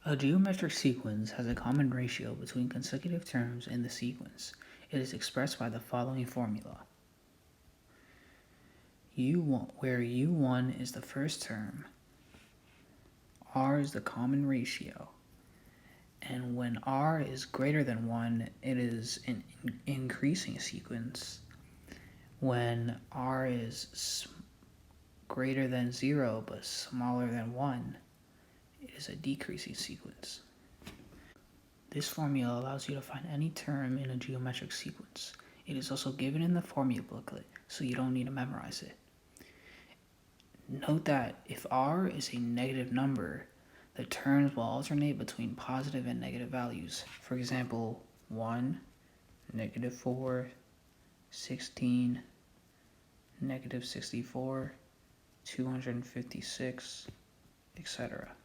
A geometric sequence has a common ratio between consecutive terms in the sequence. It is expressed by the following formula. U1, where U1 is the first term, R is the common ratio, and when R is greater than 1, it is an increasing sequence. When R is greater than 0 but smaller than 1, it is a decreasing sequence. This formula allows you to find any term in a geometric sequence. It is also given in the formula booklet, so you don't need to memorize it. Note that if R is a negative number, the terms will alternate between positive and negative values. For example, 1, -4, 16, -64, 256, etc.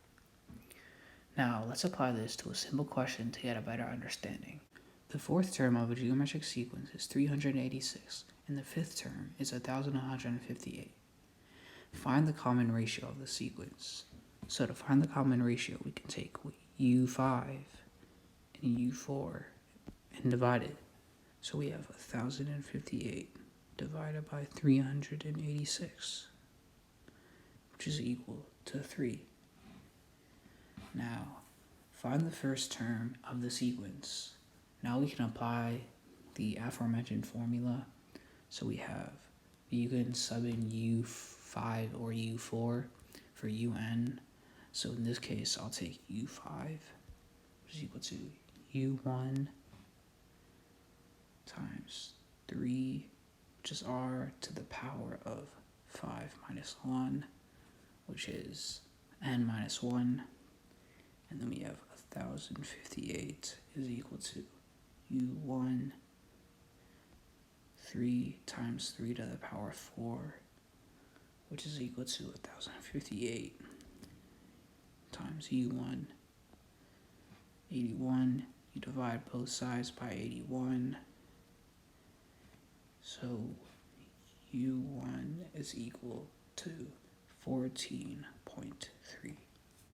Now, let's apply this to a simple question to get a better understanding. The fourth term of a geometric sequence is 386, and the fifth term is 1158. Find the common ratio of the sequence. So to find the common ratio, we can take U5 and U4 and divide it. So we have 1058 divided by 386, which is equal to 3. Now, find the first term of the sequence. Now we can apply the aforementioned formula. So we have, you can sub in U5 or U4 for UN. So in this case, I'll take U5, which is equal to U1 times 3, which is R to the power of 5 minus 1, which is n minus 1. And then we have 1058 is equal to U1, 3 times 3 to the power 4, which is equal to 1058 times U1, 81. You divide both sides by 81. So U1 is equal to 14.3.